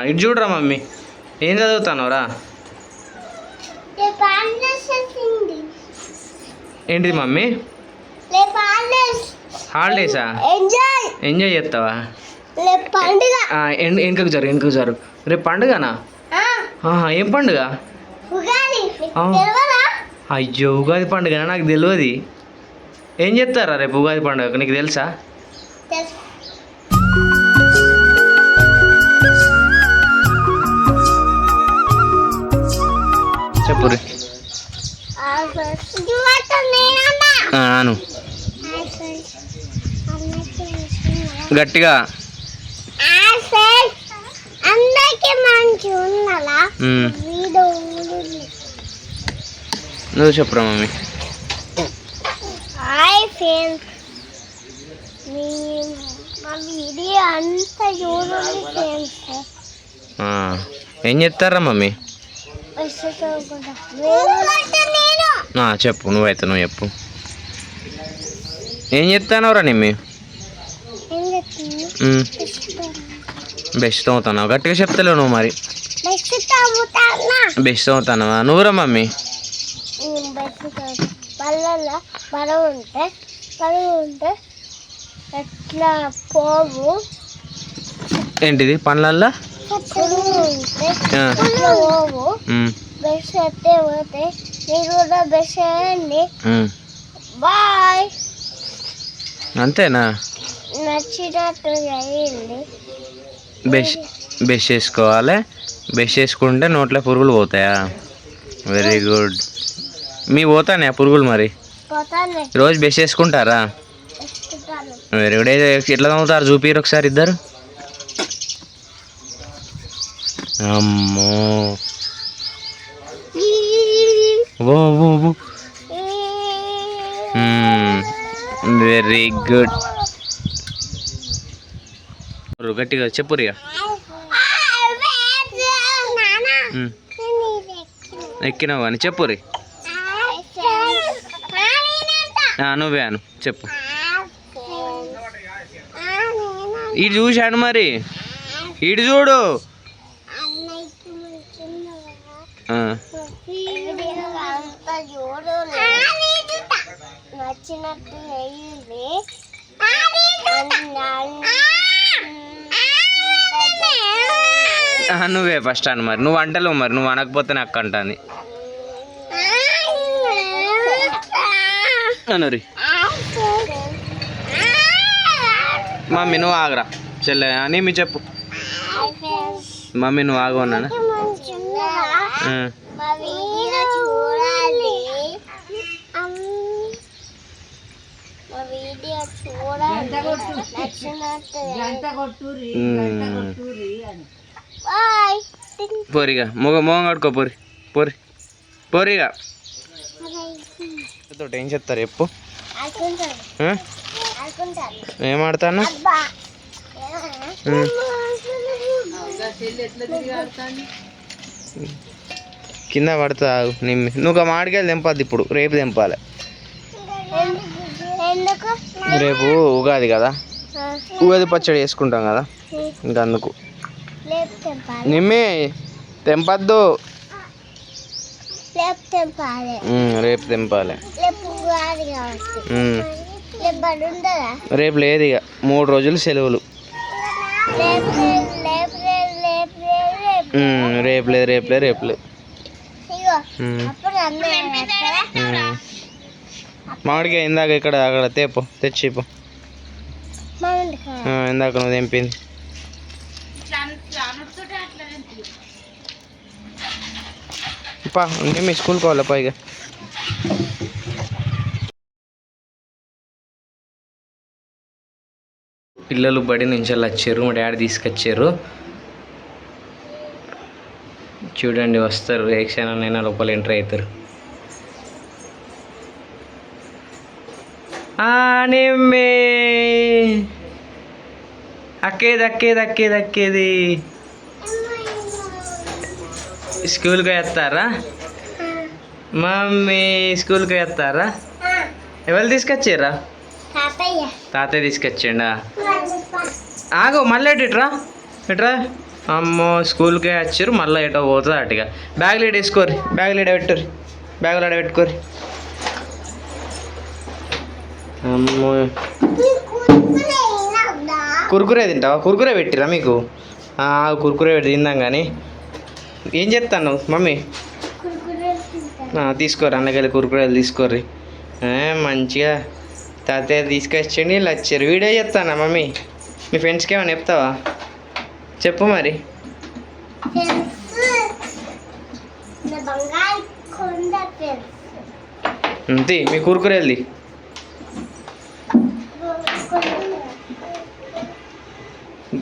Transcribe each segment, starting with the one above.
ఇటు చూడరా మమ్మీ, ఏం చదువుతానవరా? ఏంటిది మమ్మీ? హాలిడేసా? ఎంజాయ్ చేస్తావా? వెనుకకు జరు. రేపు పండుగనా? ఏం పండుగ? అయ్యో, ఉగాది పండుగనా? నాకు తెలియదు. ఏం చెప్తారా రేపు ఉగాది పండుగ, నీకు తెలుసా? చెప్పు గట్టిగా. నువ్వు చెప్పురా మమ్మీ. ఏం చెప్తారా మమ్మీ? చెప్పు, నువ్వు చెప్పు. ఏం చెప్తానవరా నిమ్మి? బెస్ట్ అవుతావు, గట్టిగా చెప్తలేవు నువ్వు. మరి బెస్ట్ అవుతానవా? నువ్వురా మమ్మీ? ఏంటిది పండ్లల్లా? అంతేనా? బెస్ట్ చేసుకోవాలి. బెస్ట్ చేసుకుంటే నోట్లో పురుగులు పోతాయా? Very good. మీ పోతానే పురుగులు? మరి రోజు బెస్ట్ చేసుకుంటారా? Very good. ఎట్లా తమ్ముతారు చూపిరు ఒకసారి ఇద్దరు. అమ్మో, వెరీ గుడ్. గట్టిగా చెప్పురిగా. ఎక్కినావు అని చెప్పురి. నువ్వే అను, చెప్పు. ఇటు చూశాను మరి, ఇటు చూడు. నువ్వే ఫస్ట్ అను మరి. నువ్వు అంటలేవు మరి, నువ్వు అనకపోతే నాకు అంటాను. అనురి మమ్మీ, నువ్వు ఆగరా చెల్లె అని మీ చెప్పు. మమ్మీ నువ్వు ఆగు అన్నాను. పోరిగా మొగం కడుకో. పోరిగా తోటి ఏం చెప్తారు చెప్పు. ఏం ఆడతాను? కింద పడతా నిమ్మి. నువ్వు మామిడికాయలు తెంపద్దు ఇప్పుడు, రేపు తెంపాలి. రేపు ఉగాది కదా, ఉగాది పచ్చడి వేసుకుంటాం కదా, ఇంకా అందుకు. నిమ్మి తెంపద్దు, రేపు తెంపాలి. రేపు లేదు ఇక, 3 రోజులు సెలవులు. రేపు లేదు. మామిడికాయ ఇందాక అక్కడ తెచ్చిపో. ఇందాక నువ్వు తెంపింది. అంటే మీ స్కూల్కి పోవాలి పైగా. పిల్లలు బడి నుంచి వచ్చారు, మా డాడీ తీసుకొచ్చారు. చూడండి వస్తారు, ఏ క్షణాన్నైనా లోపల ఎంటర్ అవుతారు. నిమ్మి అక్కేది స్కూల్కి వేస్తారా మమ్మీ? స్కూల్కి వేస్తారా? ఎవరు తీసుకొచ్చారా? తాతయ్య తీసుకొచ్చిండా? ఆగో మళ్ళీ ఇట్రా అమ్మో స్కూల్కే వచ్చారు మళ్ళీ ఎటో పోతుంది అటుగా. బ్యాగ్ లీడ్ వేసుకోరు, బ్యాగ్ లీడ పెట్టుర్రి, బ్యాగులు ఆడ పెట్టుకోరి. అమ్మో కుర్కురే తింటావా? కుర్కురే పెట్టిరా మీకు? కుర్కురే పెట్టి తిందాం కానీ. ఏం చెప్తాను మమ్మీ? తీసుకోరు, అన్నకెళ్ళి కుర్కురేలు తీసుకోర్రి. మంచిగా తాతయ్య తీసుకొచ్చండి ఇలా వచ్చారు. వీడియో చెప్తానా మమ్మీ? మీ ఫ్రెండ్స్కి ఏమైనా చెప్తావా? చెప్పు మరి. అంతే మీ కుర్కురేది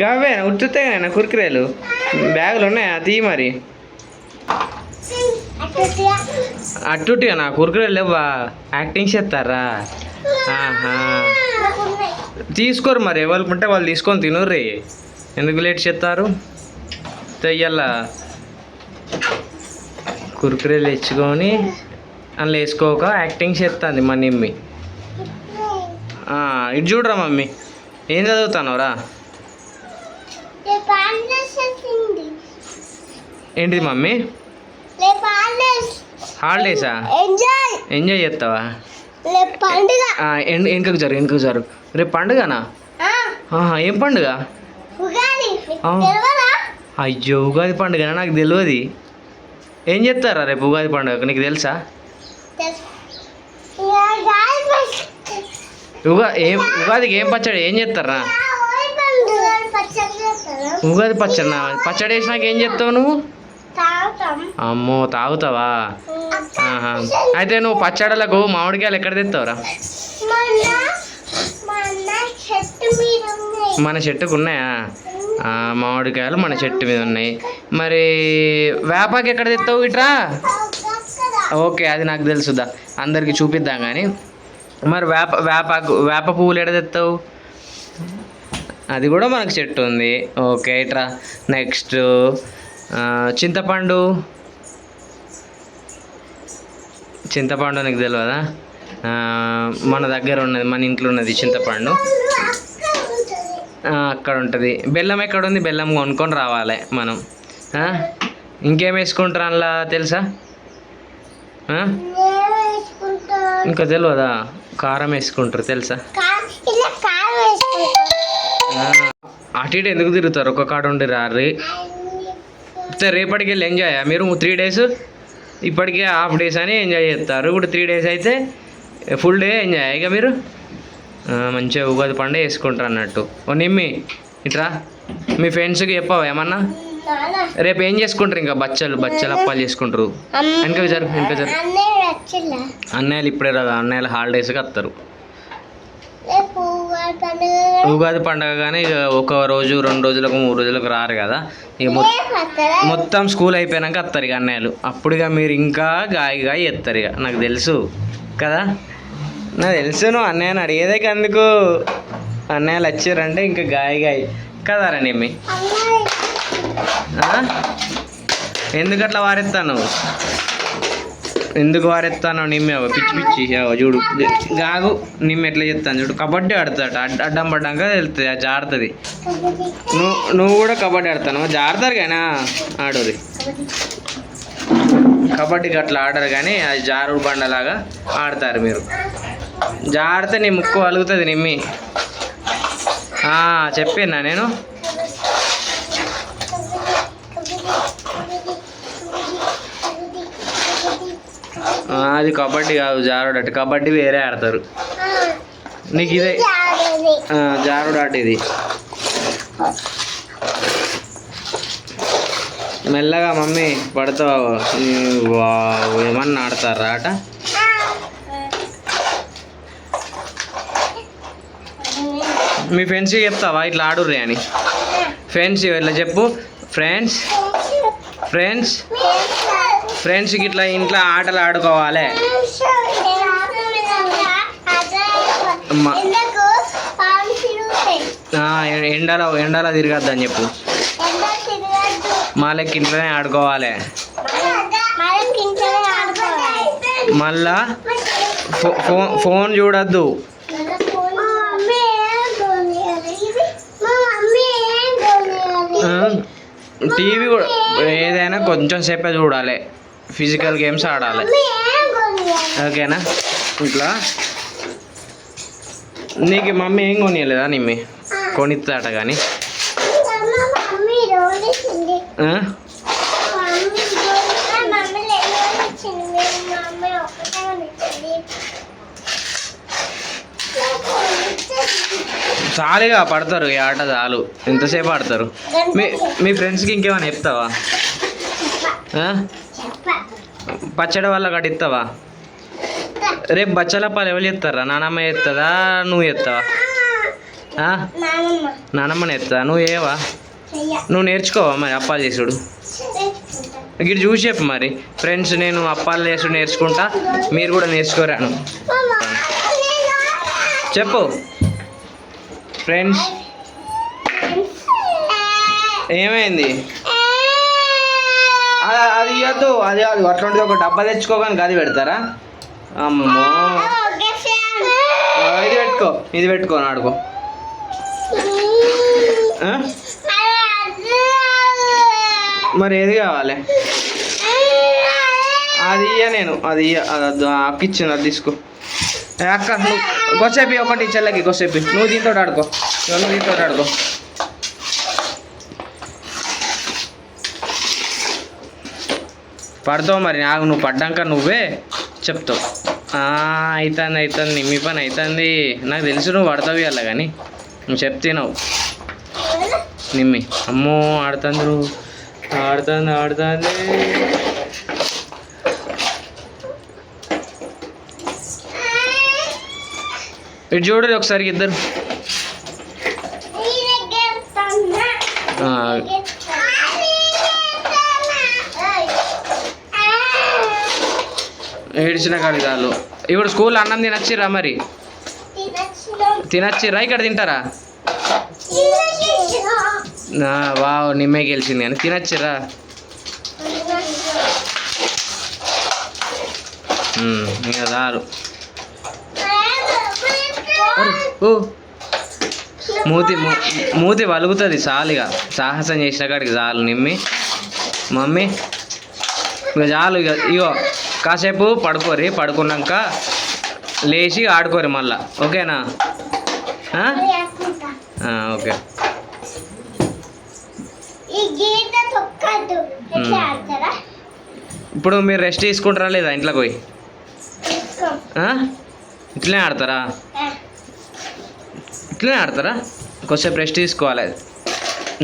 గావే ఉత్తుతాయినా కుర్కురేలు బ్యాగులు ఉన్నాయా? తీ మరి. అట్టుగా నా కుర్కురేలు లేవా? యాక్టింగ్ చేస్తారా? తీసుకోరు మరి, ఎవరికి ఉంటే వాళ్ళు తీసుకొని తినుర్రి. ఎందుకు లేట్ చేస్తారు? తెయ్యాల కుర్కురేలు తెచ్చుకొని అందులో వేసుకోక యాక్టింగ్ చేస్తుంది మా నిమ్మి. ఇటు చూడరా మమ్మీ, ఏం చదువుతానవరా? ఏంటిది మమ్మీ? హాలిడేసా? ఎంజాయ్ చేస్తావా? వెనుకకు జరు. రేపు పండుగనా? ఏం పండుగ? అయ్యో ఉగాది పండుగనా? నాకు తెలియదు. ఏం చెప్తారా రేపు ఉగాది పండుగ? నీకు తెలుసా? ఉగాదికి ఏం పచ్చడి ఏం చేస్తారా? ఉగాది పచ్చడి వేసినాక ఏం చెప్తావు నువ్వు? అమ్మో తాగుతావా? అయితే నువ్వు పచ్చడలకు మామిడికాయలు ఎక్కడ తెస్తావురా? మన చెట్టుకు ఉన్నాయా మామిడికాయలు? మన చెట్టు మీద ఉన్నాయి. మరి వేపాకు ఎక్కడ తెస్తావు? ఇట్రా. ఓకే అది నాకు తెలుసుదా, అందరికి చూపిద్దాం కానీ. మరి వేప పువ్వులు ఎక్కడ తెస్తావు? అది కూడా మనకు చెట్టు ఉంది. ఓకే ఇట్రా. నెక్స్ట్ చింతపండు నీకు తెలియదా? మన దగ్గర ఉన్నది, మన ఇంట్లో ఉన్నది చింతపండు. అక్కడ ఉంటుంది. బెల్లం ఎక్కడ ఉంది? బెల్లం కొనుక్కొని రావాలి మనం. ఇంకేం వేసుకుంటారు అందులో తెలుసా? ఇంకా తెలియదా? కారం వేసుకుంటారు తెలుసా? అటు ఇటు ఎందుకు తిరుగుతారు? ఒక కాడ ఉండి రారి. రేపటికి వెళ్ళి ఎంజాయ్ మీరు 3 days, ఇప్పటికే హాఫ్ డేస్ అని ఎంజాయ్ చేస్తారు. ఇప్పుడు 3 days అయితే ఫుల్ డే ఎంజాయ్ ఇక మీరు. మంచిగా ఉగాది పండుగ వేసుకుంటారు అన్నట్టు. ఓ నిమ్మి ఇట్రా, మీ ఫ్రెండ్స్కి చెప్పావా ఏమన్నా? రేపు ఏం చేసుకుంటారు? ఇంకా బచ్చలు అప్పాలు చేసుకుంటారు. వెనక జరు. అన్నయ్యలు ఇప్పుడే రాదు, అన్నయ్యలు హాలిడేస్కి వస్తారు. ఉగాది పండుగ కానీ ఇక 1 రోజు 2 రోజులకు 3 రోజులకు రారు కదా. ఇక మొత్తం స్కూల్ అయిపోయాక వస్తారు ఇక అన్నయ్యలు. అప్పుడు ఇక మీరు ఇంకా గాయ ఎత్తారు ఇక. నాకు తెలుసు కదా, నాకు తెలుసు. నువ్వు అన్నయ్యని అడిగేదే అందుకు. అన్నయ్యలు వచ్చారంటే ఇంకా గాయ కదారా నిమ్మి? ఎందుకట్లా వారెత్తాను? ఎందుకు వారెత్తాను నిమ్మి? పిచ్చి చూడు గాగు. నిమ్మి ఎట్లా చెప్తాను చూడు. కబడ్డీ ఆడుతాట, అడ్డం పడ్డాక వెళ్తుంది, అది జారుతుంది. నువ్వు కూడా కబడ్డీ ఆడతాను? జారుతారు కానీ ఆడోది. కబడ్డీకి అట్లా ఆడరు కానీ అది జారుడు బండలాగా ఆడతారు మీరు. జారితే నీ ముక్కు అలుగుతుంది నిమ్మి. చెప్పినా నేను. అది కబడ్డీ కాదు, జారుడు ఆట. కబడ్డీ వేరే ఆడతారు. నీకు ఇదే జారుడు ఆట. ఇది మెల్లగా మమ్మీ పడతావు. ఏమన్నా ఆడతారా ఆట? మీ ఫ్రెండ్స్కి చెప్తావా ఇట్లా ఆడుర్రే అని? ఫ్రెండ్స్ ఇట్లా చెప్పు. ఫ్రెండ్స్కి ఇట్లా ఇంట్లో ఆటలు ఆడుకోవాలి. ఎండలో తిరగద్దని చెప్పు. మాలకి ఇంట్లోనే ఆడుకోవాలి. మళ్ళా ఫోన్ చూడద్దు. టీవీ కూడా ఏదైనా కొంచెం సేపే చూడాలి, ఫిజికల్ గేమ్స్ ఆడాలి, ఓకేనా? ఇట్లా నీకు మమ్మీ ఏం కొనియలేదా? నిమ్మి కొనిస్తాట కానీ చాలుగా పడతారు ఈ ఆట, చాలు. ఎంతసేపు ఆడతారు? మీ ఫ్రెండ్స్కి ఇంకేమైనా చెప్తావా? పచ్చడి వల్ల కట్టిస్తావా? రేపు బచ్చలప్పాలు ఎవరు చెప్తారా? నానమ్మ చెప్తుందా, నువ్వు చెప్తావా? నానమ్మని చెప్తా, నువ్వు ఏవా? నువ్వు నేర్చుకోవా మరి అప్పాలు చేసుడు? ఇక్కడ చూసి చెప్పు మరి. ఫ్రెండ్స్, నేను అప్పాలు చేసుడు నేర్చుకుంటా, మీరు కూడా నేర్చుకోరాను చెప్పు. ఫ్రెండ్స్, ఏమైంది? అది ఇవ్వద్దు, అది కాదు. అట్లాంటిది ఒక డబ్బా తెచ్చుకోగానే గది పెడతారా? అమ్మో, ఇది పెట్టుకో, ఇది పెట్టుకో, ఆడుకో. మరి ఏది కావాలి? అది ఇయ్య, నేను అది ఇయ్య, అది అక్క ఇచ్చింది, అది తీసుకో. అక్క నువ్వు కొసేపు ఒకటి చెల్లకి, కొసేపు నువ్వు దీంతో ఆడుకో, నువ్వు దీంతో ఆడుకో. పడతావు మరి, నాకు నువ్వు పడ్డాక నువ్వే చెప్తావు. అవుతుంది అవుతుంది, మీ పని అవుతుంది, నాకు తెలుసు నువ్వు పడతావు అలా, కానీ నువ్వు చెప్తున్నావు. నిమ్మి అమ్మో ఆడుతుంది, ఆడుతుంది ఆడుతుంది. ఇటు చూడరు ఒకసారి ఇద్దరు. ఏడిచిన కాడి చాలు. ఇప్పుడు స్కూల్ అన్నం తినచ్చిరా? మరి తినచ్చిరా? ఇక్కడ తింటారా? వావ్, నిమ్మే గెలిచింది కానీ తినచ్చిరా? ఇంకా చాలు. మూతి వలుగుతుంది చాలుగా, సాహసం చేసిన కాడికి చాలు. నిమ్మి మమ్మీ ఇక చాలు. ఇక ఇగో కాసేపు పడుకోరి, పడుకున్నాక లేచి ఆడుకోరి మళ్ళా, ఓకేనా? ఓకే. ఇప్పుడు మీరు రెస్ట్ తీసుకుంటారా లేదా ఇంట్లోకి పోయి? ఇట్లనే ఆడతారా? ఇట్లనే ఆడతారా? కొద్దిసేపు రెస్ట్ తీసుకోవాలి.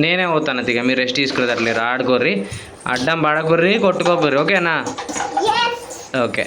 నేనే పోతాను ఇక, మీరు రెస్ట్ తీసుకునేటట్లేరు. ఆడుకోర్రి, అడ్డం పడకుర్రి, కొట్టుకోకుర్రి, ఓకేనా? ఓకే.